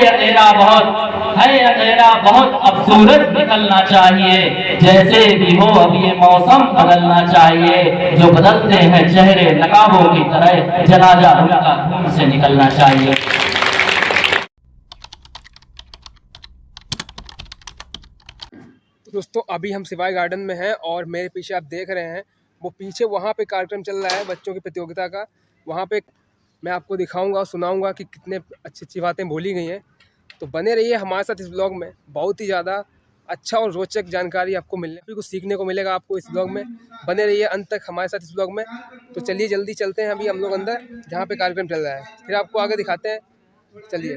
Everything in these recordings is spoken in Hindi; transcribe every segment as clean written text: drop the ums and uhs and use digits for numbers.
अंधेरा बहुत अब सूरज निकलना चाहिए। जैसे भी हो अब ये मौसम बदलना चाहिए। जो बदलते हैं चेहरे नकाबों की तरह, जनाजा उनका खून से निकलना चाहिए। दोस्तों अभी हम सिवाई गार्डन में हैं और मेरे पीछे आप देख रहे हैं वो पीछे वहाँ पे कार्यक्रम चल रहा है बच्चों की प्रतियोगिता का। वहाँ पे मैं आपको दिखाऊंगा और सुनाऊंगा कि कितने अच्छी अच्छी बातें बोली गई हैं। तो बने रहिए हमारे साथ इस ब्लॉग में, बहुत ही ज़्यादा अच्छा और रोचक जानकारी आपको मिलने कुछ सीखने को मिलेगा आपको इस ब्लॉग में। बने रहिए अंत तक हमारे साथ इस ब्लॉग में। तो चलिए जल्दी चलते हैं अभी हम लोग अंदर जहाँ पे कार्यक्रम चल रहा है, फिर आपको आगे दिखाते हैं। चलिए।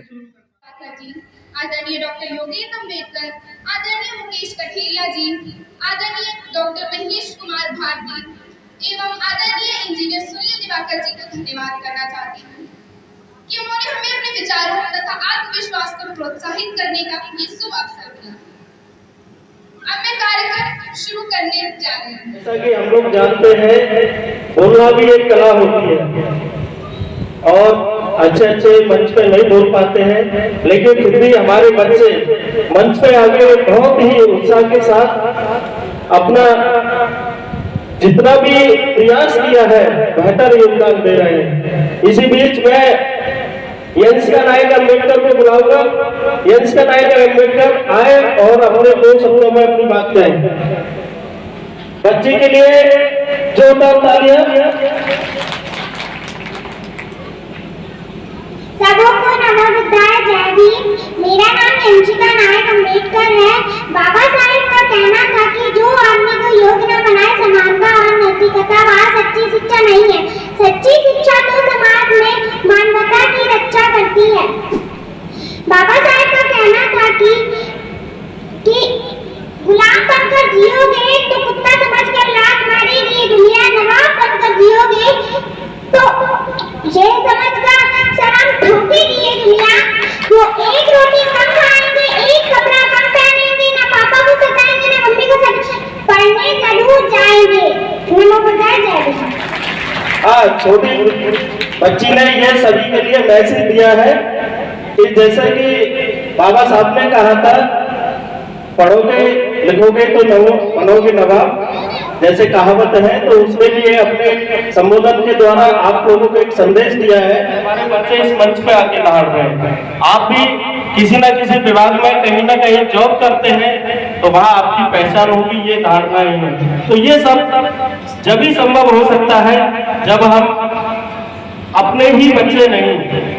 आदरणीय डॉक्टर योगेंद्र अम्बेडकर, आदरणीय मुकेश कठेरिया जी, आदरणीय डॉक्टर महेश कुमार भारती एवं आदरणीय इंजीनियर सूर्य दिवाकर जी को धन्यवाद करना चाहती हूँ कि उन्होंने हमें अपने विचारों तथा आत्मविश्वास को प्रोत्साहित करने का ये शुभ अवसर दिया। अब मैं कार्यक्रम शुरू करने जा रही हूँ। जैसा कि हम लोग जानते हैं, बोलना भी एक कला होती है और अच्छे अच्छे मंच पे नहीं बोल पाते हैं, लेकिन फिर भी हमारे बच्चे मंच पे आके बहुत ही उत्साह के साथ अपना जितना भी प्रयास किया है बेहतर योगदान दे रहे हैं। इसी बीच में यंसिका नायक अम्बेडकर को बुलाऊंगा। यंसिका नायक अम्बेडकर आए और अपने 2 शब्दों में अपनी बात कहें। बच्चे के लिए जोरदार तालियां। सबको नमो बुद्धाय, जय भीम। मेरा नाम यंसिका नायक अम्बेडकर है। बाबा साहेब का कहना था कि जो आदमी को योग्य न बनाए समानता और नैतिकता वह सच्ची शिक्षा नहीं है। सच्ची शिक्षा तो समाज में मानवता की रक्षा करती है। बाबा साहेब का कहना था कि गुलाम बनकर जियोगे तो कुत्ता समझकर लात मारेगी, दुनिया नवाब बनकर जियोगे तो ये समझकर शर्म ठोकेगी ये दुनिया। वो एक रोटी कम खाएंगे, एक कपड़ा कम पहनेंगे, ना पापा को सताएंगे ना मम्मी को पढ़ने जरूर जाएंगे। नमो बुद्धाय, जय भीम। छोटी बच्ची ने ये सभी के लिए मैसेज दिया है कि जैसा कि बाबा साहब ने कहा था, पढ़ोगे लिखोगे तो बनोगे नवाब, जैसे कहावत है, तो उसमें भी ये अपने संबोधन के द्वारा आप लोगों को एक संदेश दिया है। हमारे बच्चे इस मंच पे आके दहाड़ रहे हैं। आप भी किसी न किसी विभाग में कहीं ना कहीं जॉब करते हैं तो वहाँ आपकी पहचान होगी, ये धारणा ही है। तो ये सब जब ही संभव हो सकता है जब हम अपने ही बच्चे नहीं,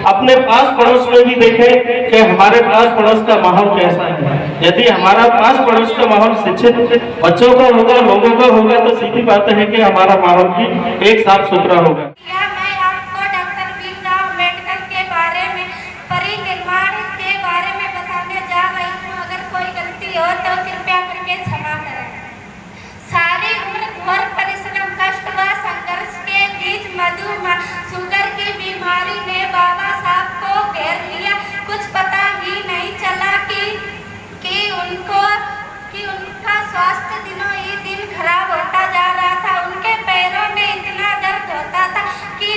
अपने पास पड़ोस में भी देखें कि हमारे पास पड़ोस का माहौल कैसा है। यदि हमारा पास पड़ोस का माहौल शिक्षित बच्चों का होगा, लोगों का होगा, तो सीधी बात है कि हमारा माहौल भी एक साफ सुथरा होगा। मैं आपको डॉक्टर भीमराव अम्बेडकर के बारे में, परिनिर्वाण के बारे में बताने जा रही हूँ। अगर कोई गलती हो तो कृपया करके क्षमा करें। सारी उम्र घोर परिश्रम, कष्ट व संघर्ष के बीच मधुमेह शुगर की बीमारी ने बाबा साहब को घेर लिया। कुछ पता ही नहीं चला कि उनका स्वास्थ्य दिनों ही दिन खराब होता जा रहा था। उनके पैरों में इतना दर्द होता था कि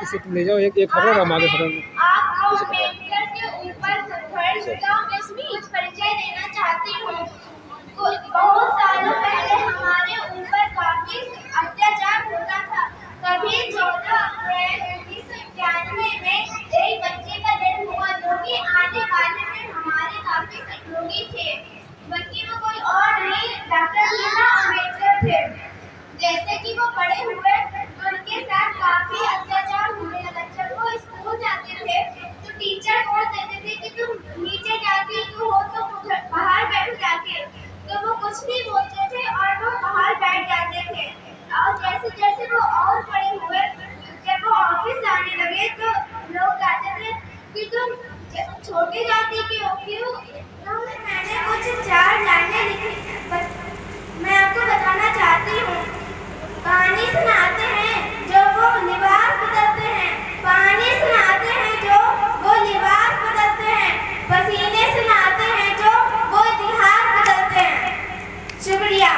किसी को ले जाओ, एक खबर हम आगे खबर में। आपको अम्बेडकर के ऊपर संघर्ष का कुछ परिचय देना चाहती हूँ। बहुत सालों पहले हमारे ऊपर काफी अत्याचार होता था। कभी 14 अप्रैल 1991 में एक बच्चे का जन्म हुआ जो कि आने वाले में हमारे काफी सहयोगी थे। बच्चे में कोई और नहीं, डॉक्टर भीमराव अम्बेडकर थे। जैसे कि वो बड़े हुए उनके साथ काफी अत्याचार होने लगा। जब वो स्कूल जाते थे तो टीचर बोल देते थे कि तुम नीचे जाती हो तो बाहर बैठ जाके, तो वो कुछ नहीं बोलते थे और वो बाहर बैठ जाते थे। और जैसे जैसे वो और बड़े हुए, जब वो ऑफिस जाने लगे तो लोग कहते थे कि तुम छोटी जाति की हो क्यों। तो मैंने कुछ 4 लाइनें लिखी, मैं आपको बताना चाहती हूँ। पानी सुनाते हैं जो वो लिबास बदलते हैं, पानी सुनाते हैं जो वो लिबास बदलते हैं, पसीने सुनाते हैं जो वो इतिहास बदलते हैं। शुक्रिया।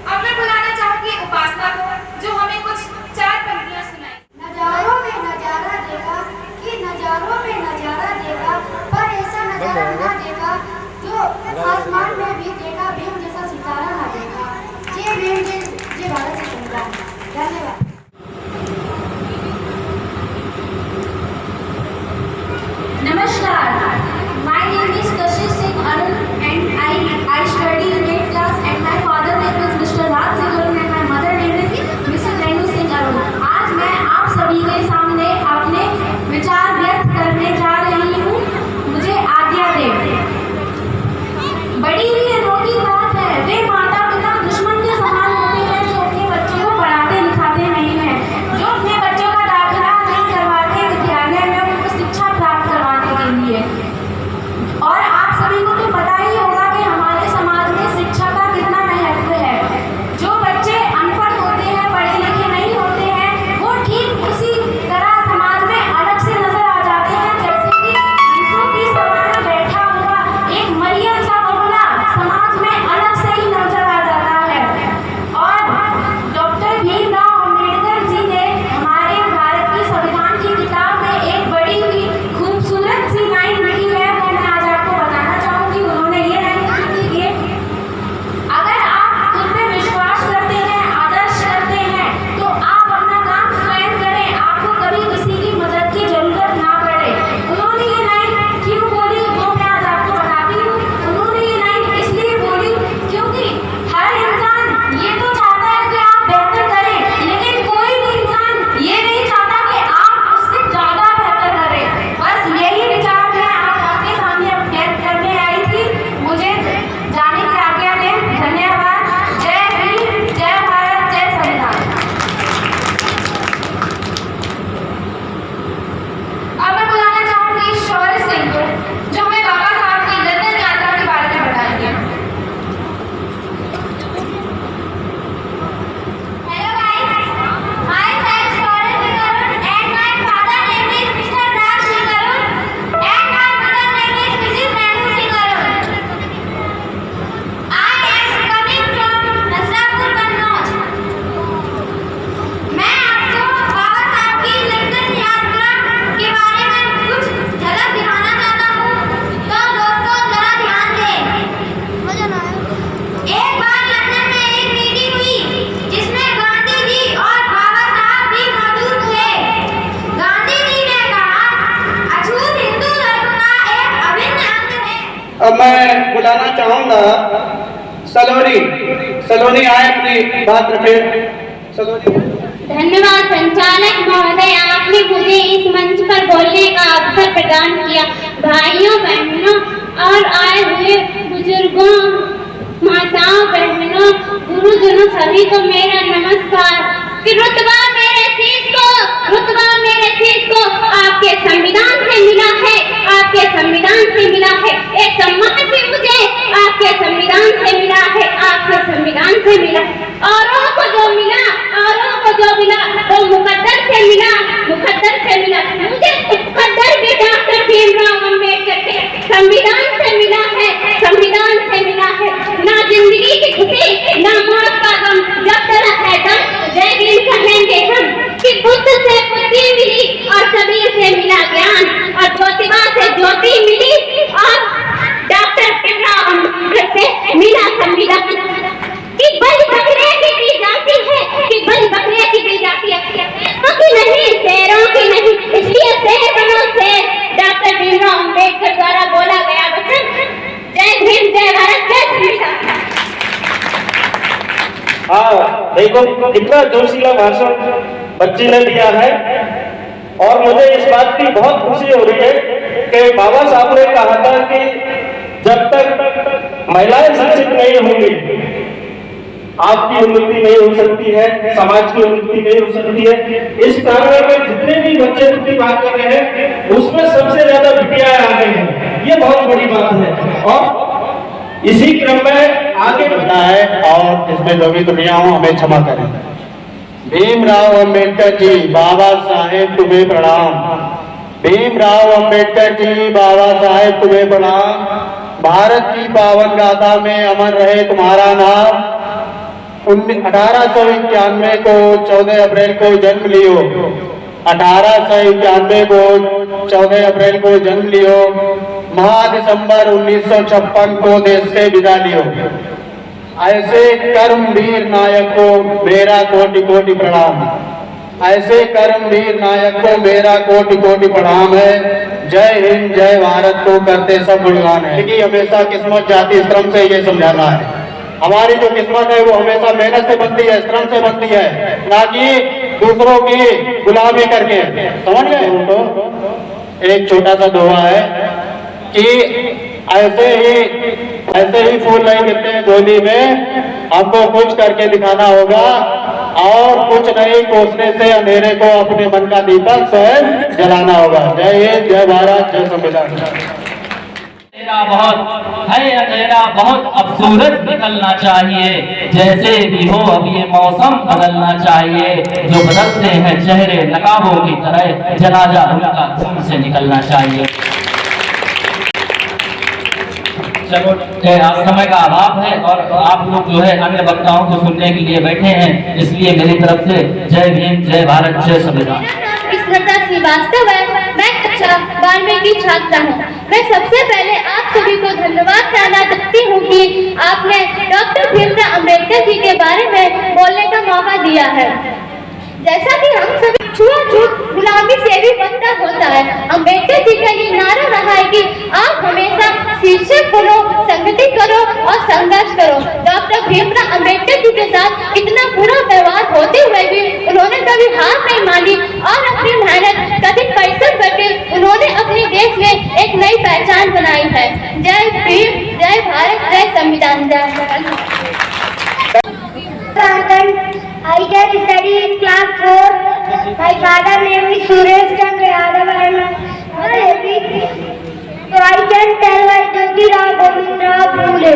अब मैं बुलाना चाहूंगी उपासना को जो हमें कुछ 4 पंक्तियां सुनाए। नजारों में नजारा देखा कि नजारों में नजारा देखा, पर ऐसा नजारा ना देखा जो आसमान में भी देखा, भीम जैसा सितारा ना देखा। जय भीम, जय भारत के संविधान। धन्यवाद। Namaskar. My name is Kashish Singh Arun and I study in 8th class and my father name is Mr. Raj Singh Arun and my mother name is Mrs. Renu Singh Arun. आज मैं आप सभी के सामने अपने विचार व्यक्त करने जा रही हूँ। मुझे आज्ञा दें। बड़ी ही अनोखी बात है, वे माता पिता दुश्मन के समान होते हैं जो अपने बच्चों को पढ़ाते लिखाते नहीं हैं, जो अपने बच्चों का दाखिला नहीं करवाते विद्यालय में उनको शिक्षा प्राप्त करवाने के लिए। और आप सभी को तो पता ही होगा कि हमारे समाज में शिक्षा का कितना महत्व है। जो बच्चे अनपढ़ होते हैं, पढ़े लिखे नहीं होते हैं, वो ठीक उसी तरह समाज में अलग से नजर आ जाते हैं जैसे कि हंसों की सभा में बैठा हुआ एक मरियम सा बगुला समाज में अलग से ही नजर आ जाता है। और डॉक्टर भीमराव अम्बेडकर जी ने हमारे भारत की संविधान की किताब में एक बड़ी ही खूबसूरत सी लाइन लिखी है, वो मैं आज आपको बताना चाहूंगी। उन्होंने ये लाइन लिखी थी कि अगर आप खुद पे विश्वास करते हैं, आदर्श करते हैं, तो आप अपना काम स्वयं करें, आपको कभी किसी की मदद की जरूरत ना पड़े। उन्होंने ये लाइन क्यों बोली वो मैं आज आपको बताती हूँ। उन्होंने ये लाइन इसलिए बोली क्योंकि हर इंसान ये तो चाहता है कि आप बेहतर करें, लेकिन कोई भी इंसान ये नहीं चाहता कि आप उससे ज्यादा बेहतर करें। बस यही विचार मैं आज आपके सामने व्यक्त करने आई थी। मुझे जाने की आज्ञा दें। धन्यवाद। जय भीम, जय भारत, जय संविधान। अब मैं बुलाना चाहूंगी शौर्य सिंह को जो हमें बाबा साहब की लंदन यात्रा के बारे में बताएंगे। Hello guys, myself Shaurya Singh Arun and my father name is Mr. Raj Singh Arun and my mother name is Mrs. Renu Singh Arun. I am coming from Nasrapur, Kannauj. मैं आपको बाबा साहब की लंदन यात्रा के बारे में कुछ झलक दिखाना चाहता हूँ। तो दोस्तों जरा ध्यान दें। एक बार लंदन में एक मीटिंग हुई जिसमें गांधी जी और बाबा साहब भी मौजूद थे। गांधी जी ने कहा अछूत हिंदू धर्म का एक अभिन्न अंग है। अब मैं बुलाना चाहूंगा सलोनी आए अपनी बात रखे। सलोनी। धन्यवाद संचालक महोदय, आपने मुझे इस मंच पर बोलने का अवसर प्रदान किया। भाइयों बहनों और आए हुए बुजुर्गों, माताओं बहनों, गुरुजनों सभी को मेरा नमस्कार। कि रुतबा मेरे शीश को आपके संविधान से मिला है, आपके संविधान से मिला है। एक सम्मान भी मुझे आपके संविधान से मिला है, आपके संविधान से मिला। औरों को जो मिला वो मुकद्दर से मिला। मुझे मुकद्दर भी डॉक्टर भीमराव अम्बेडकर के संविधान से मिला है। ना जिंदगी की खुशी, ना मौत का गम, जब तक देखो इतना जोशीला भाषण बच्ची ने दिया है और मुझे इस बात की बहुत खुशी हो रही है कि बाबा साहब ने कहा था कि जब तक महिलाएं शिक्षित नहीं होंगी आपकी उन्नति नहीं हो सकती है, समाज की उन्नति नहीं हो सकती है। इस प्रांगण में जितने भी बच्चे प्रतिभा कर रहे हैं उसमें सबसे ज्यादा बिटियाएं आ गई हैं, ये बहुत बड़ी बात है। और इसी क्रम में आगे बढ़ना है और इसमें जो भी दुनिया हो हमें क्षमा करें। भीमराव अंबेडकर जी, बाबा साहेब तुम्हें प्रणाम। भीमराव अंबेडकर जी, बाबा साहेब तुम्हें प्रणाम। भारत की पावन गाथा में अमर रहे तुम्हारा नाम। 1891 को 14 अप्रैल को जन्म लियो। 1891 को 14 अप्रैल को जन्म लियो। महादिसंबर 1956 को देश से विदा लियो। ऐसे कर्मवीर नायक को मेरा कोटि कोटि प्रणाम। ऐसे कर्मवीर नायक को मेरा कोटि कोटि प्रणाम है। जय हिंद, जय भारत को करते सब गुणगान है। कि हमेशा किस्मत जाति श्रम से ये समझाना है। हमारी जो किस्मत है वो हमेशा मेहनत से बनती है, श्रम से बनती है, ना कि दूसरों की गुलामी करके। समझ गए? तो एक छोटा सा दोहा है कि ऐसे ही फूल नहीं गिरते हैं गोली में, हमको कुछ करके दिखाना होगा और कुछ नहीं कोसने से अंधेरे को अपने मन का दीपक स्वयं जलाना होगा। जय हिंद, जय भारत, जय संविधान। अंधेरा बहुत अब सूरज निकलना चाहिए, जैसे भी हो अब ये मौसम बदलना चाहिए। जो बदलते हैं चेहरे नकाबों की तरह, जनाजा उनका खून से निकलना चाहिए। चलो आज समय का अभाव है और आप लोग जो है अन्य वक्ताओं को सुनने के लिए बैठे हैं, इसलिए मेरी तरफ से जय भीम, जय भारत, जय संविधान। श्रीवास्तव है, मैं कक्षा 12वीं की छात्रा हूँ। मैं सबसे पहले आप सभी को धन्यवाद कहना चाहती हूँ कि आपने डॉक्टर भीमराव अंबेडकर जी के बारे में बोलने का मौका दिया है। जैसा कि हम सभी छुआछूत गुलामी से भी बदतर होता है, अंबेडकर जी का ये नारा रहा है कि आप हमेशा शिक्षक बनो, संगठित करो और संघर्ष करो। डॉक्टर भीमराव अंबेडकर जी के साथ इतना बुरा व्यवहार होते हुए भी उन्होंने कभी हार नहीं मानी और अपनी मेहनत कठिन परिश्रम करके उन्होंने अपने देश में एक नई पहचान बनाई है। जय भीम, जय भारत, जय संविधान। I can study in class 4. My father name is Suresh Chandra Yadav and my happy. So I can tell why Jyotirao Govindrao Phule.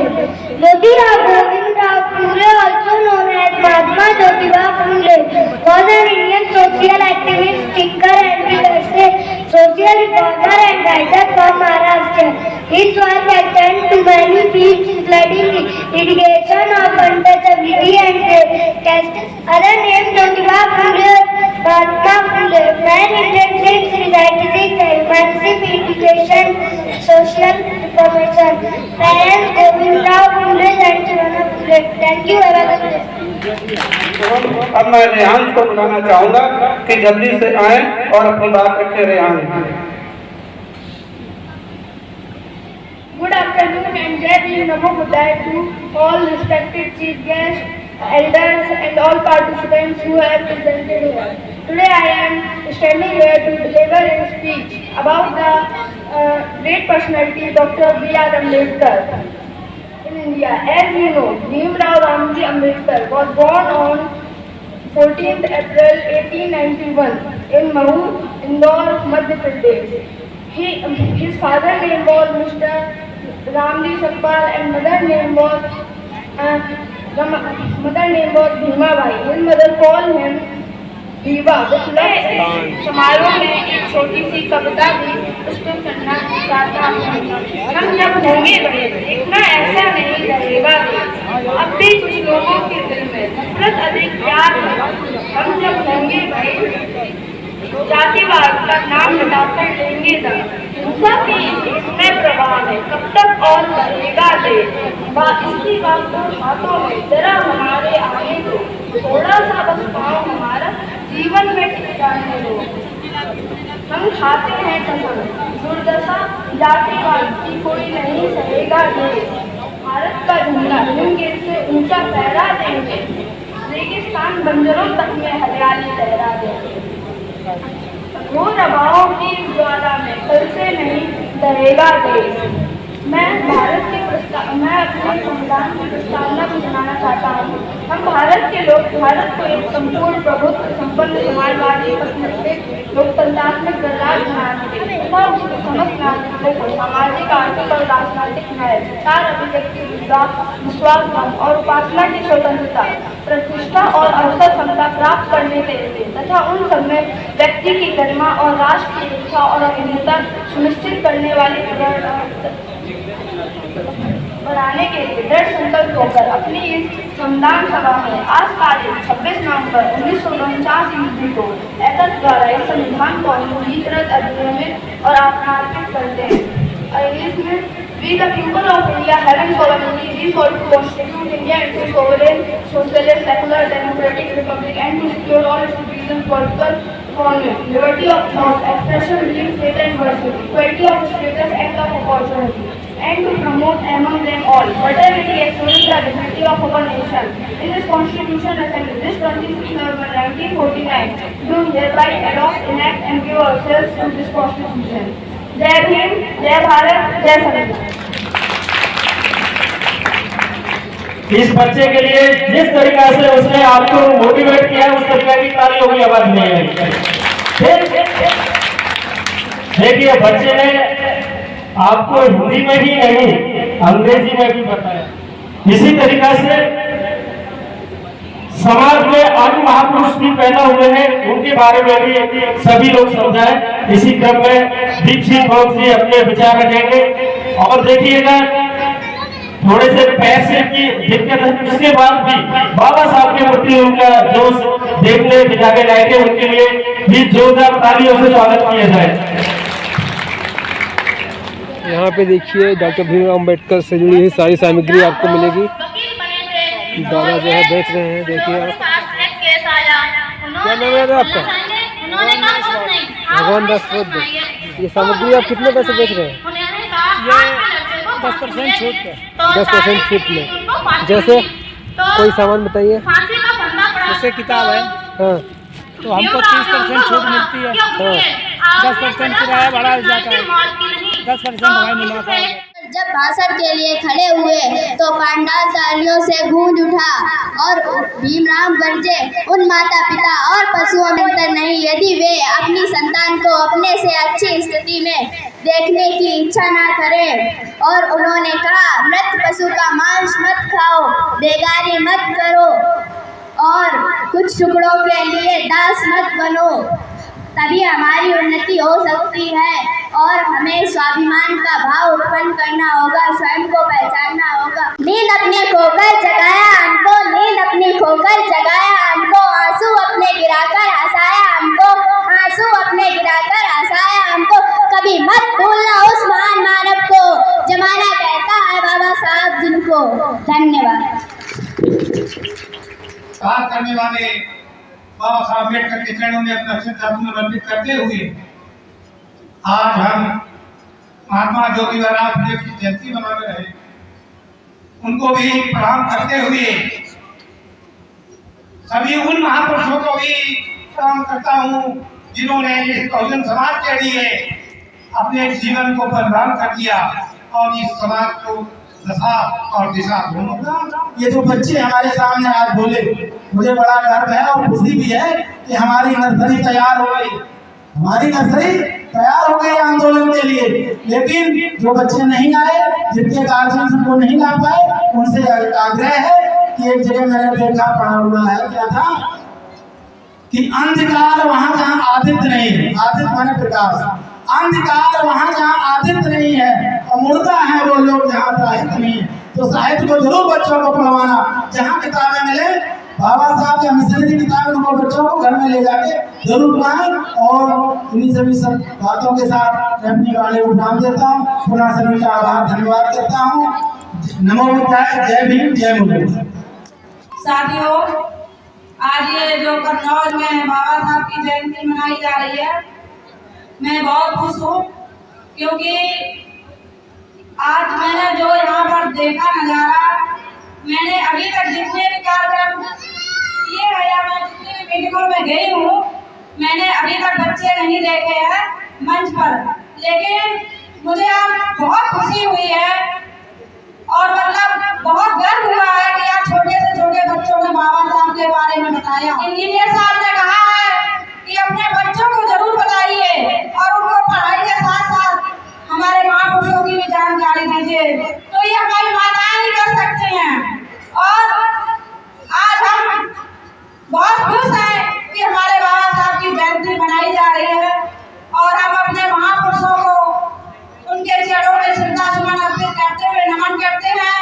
Jyotirao Govindrao Phule, also known as Mahatma Jyotirao Phule, was an Indian social activist, thinker, and social reformer and writer from Maharashtra. His work extends to many fields including litigation of untouchability and caste. Other names Jyotirao Phule, Mahatma Phule, man intended strategic emancipation, education, social reformation. Parents Govindrao Phule and Chivana Phule. Thank you. Have a good day. अब मैं रेहान को बुलाना चाहूंगा कि जल्दी से आए और अपनी बात रखें। Rehan. Good afternoon and Jai Bhim Namo Buddhaya to all respected chief guests, elders and all participants who have presented here. Today I am standing here to deliver a speech about the great personality Dr. B.R. Ambedkar in India. As you know, Bhimrao Ramji Ambedkar was born on 14th April 1891 in Mahur, Indore, Madhya Pradesh. His father name was Mr. Ramji Sakpal and mother name was Bhimabai. His mother called him Viva. समारोह में एक छोटी सी कविता भी प्रस्तुत करना चाहता हूँ। हम जब होंगे बड़े देखना ऐसा नहीं रहेगा। अब भी कुछ लोगों के दिल में नफरत अधिक प्यार है। हम जब होंगे बड़े जातिवाद का नाम बताकर लेंगे दम। हिंसा की इसमें प्रभाव है, कब तक और बढ़ेगा देश। इसकी बात को हाथों में जरा हमारे आने दो, थोड़ा सा बस पाँव हमारा जीवन में टिकाने दो। हम खाते हैं कसम, दुर्दशा जातिवाद की कोई नहीं सहेगा देश। भारत का झंडा हिमगिर से ऊंचा फहरा देंगे। रेगिस्तान बंजरों तक में हरियाली लहरा दे। घोर हवाओं की ज्वाला में कल से नहीं डरेगा देश। मैं अपने संविधान की प्रस्तावना को सुनाना चाहता हूँ। हम भारत के लोग भारत को एक संपूर्ण प्रभुत्व संपन्न समाजवादी लोकतंत्रात्मक गणराज्य बनाने तथा उसके समस्त नागरिकों को सामाजिक, आर्थिक और राजनीतिक न्याय, विचार अभिव्यक्ति, विश्वास और उपासना की स्वतंत्रता, प्रतिष्ठा और अवसर क्षमता प्राप्त करने के लिए तथा उन सब में व्यक्ति की गरिमा और राष्ट्र की इच्छा और अखंडता सुनिश्चित करने वाली बढ़ाने के लिए दृढ़ संकल्प होकर अपनी इस संविधान सभा में आज तारीख 26 नवंबर 1949 ईस्वी को एकत्र द्वारा इस संविधान को अंगीकृत, अधिनियमित और आत्मार्पित करते हैं। इसमें We the people of India having sovereignty, resolve to constitute India into sovereign, socialist, secular, democratic republic and to secure all its citizens political autonomy, liberty of thought, expression, belief, faith and worship, equality of status and of opportunity, and to promote among them all fraternity, assuring the dignity of our nation. In this Constitution Assembly, this 26 November 1949, do hereby adopt, enact and give ourselves to this Constitution. जय भीम, जय भारत, जय संविधान। इस बच्चे के लिए जिस तरीका से उसने आपको मोटिवेट किया उस तरीके की ताली होगी, आवाज नहीं आई। देखिए बच्चे ने आपको हिंदी में ही नहीं अंग्रेजी में भी बताया। इसी तरीका से समाज में अन्य महापुरुष भी पैदा हुए हैं, उनके बारे में भी सभी लोग समझाएं। इसी क्रम में दीपसिंह भोग जी अपने विचार रखेंगे। और देखिएगा थोड़े से पैसे की दिक्कत है, उसके बाद भी बाबा साहब के प्रति उनका जोश देखने दिखा के लायक है, उनके लिए भी जोरदार तालियों से स्वागत किया जाए। यहाँ पे देखिए डॉक्टर भीमराव अम्बेडकर से जुड़ी हुई सारी सामग्री आपको मिलेगी। दादा जो है बेच रहे हैं, देखिए आप। क्या नाम है आपका? भगवान दास फोर्ट। ये सामग्री आप कितने पैसे बेच रहे हैं? ये 10% छूट पे। 10% छूट में। जैसे कोई सामान बताइए। जैसे किताब है, हाँ, तो हमको 30% छूट मिलती है। हाँ, 10% किराया बढ़ा जाता है, 10% हमारे मुनाफा है। जब भाषण के लिए खड़े हुए तो पंडाल तालियों से गूंज उठा और भीमराव गरजे। उन माता पिता और पशुओं में अंतर नहीं यदि वे अपनी संतान को अपने से अच्छी स्थिति में देखने की इच्छा ना करें। और उन्होंने कहा, मृत पशु का मांस मत खाओ, बेगारी मत करो और कुछ टुकड़ों के लिए दास मत बनो, तभी हमारी उन्नति हो सकती है। और हमें स्वाभिमान का भाव उत्पन्न करना होगा, स्वयं को पहचानना होगा। नींद अपने खोकर जगाया हमको, नींद अपनी खोकर जगाया हमको, आंसू अपने गिराकर हंसाया हमको, आंसू अपने गिराकर हंसाया हमको। कभी मत भूलना उस महान मानव को, जमाना कहता है बाबा साहब जिनको। धन्यवाद। बात करने वाले बाबा साहब अम्बेडकर के चरणों में अपना श्रद्धासुमन अर्पित करते हुए आज हम महात्मा ज्योतिबा फुले की जयंती मना रहे हैं। उनको भी प्रणाम करते हुए सभी उन महापुरुषों को भी प्रणाम करता हूँ जिन्होंने इस बहुजन समाज के लिए अपने जीवन को बलिदान कर दिया और इस समाज को दशा और दिशा दोनों। ये जो बच्चे हमारे सामने आज बोले, मुझे बड़ा गर्व है और खुशी भी है कि हमारी नर्सरी तैयार हो गई। हमारी नर्सरी तैयार हो गई आंदोलन के लिए। लेकिन जो बच्चे नहीं आए, जिनके गार्जियन उनको नहीं ला पाए, उनसे आग्रह है कि एक जगह मैंने देखा पढ़ा हुआ है, क्या था कि अंधकार वहां जहाँ आदित्य नहीं है, आदित्य माने प्रकाश, अंधकार वहां जहाँ आदित्य नहीं है और मुर्दा है वो लोग जहाँ साहित्य नहीं है। तो साहित्य को जरूर बच्चों को पढ़वाना, जहाँ किताबें मिले बाबा साहब या मिशनरी की किताबें उनको बच्चों को घर में ले जाके जरूर पढ़ाएं। और इन्हीं सभी सब बातों के साथ मैं अपनी वाणी को नाम देता हूँ। पुनः सभी का आभार धन्यवाद करता हूँ। नमो बुद्धाय, जय भीम, जय मुरली। साथियों, आज ये जो कन्नौज में बाबा साहब की जयंती मनाई जा रही है, मैं बहुत खुश हूँ क्योंकि आज मैंने जो यहाँ पर देखा नज़ारा, मैंने अभी तक जितने भी कार्यक्रम ये है या मैं जितनी भी मीटिंगों में गई हूँ, मैंने अभी तक बच्चे नहीं देखे हैं मंच पर, लेकिन मुझे आज बहुत खुशी हुई है और मतलब बहुत गर्व हुआ है कि आज छोटे से छोटे बच्चों ने बाबा साहब के बारे में बताया। इंजीनियर साहब ने कहा है कि अपने बच्चों को जरूर बताइए और उनको पढ़ाई के साथ साथ हमारे महापुरुषों की भी जानकारी दीजिए, तो ये हमारी माताएं ही कर सकती हैं। और आज हम बहुत खुश हैं कि हमारे बाबा साहब की जयंती मनाई जा रही है और हम अपने महापुरुषों को उनके चरणों में श्रद्धासुमन अर्पित करते हुए नमन करते हैं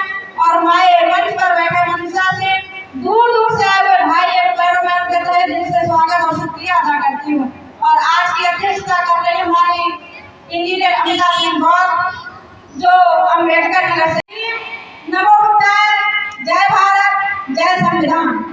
और माए मंच पर बैठे मंशा से दूर दूर से आए हुए भाई एक पैरों में उनके तहे दिल से स्वागत और शुक्रिया अदा करती हूँ। और आज की अध्यक्षता कर रही हमारी इंजीनियर अमिता सिंह गौर, जो अम्बेडकर नगर से। नमो बुद्धाय, जय भारत, जय संविधान।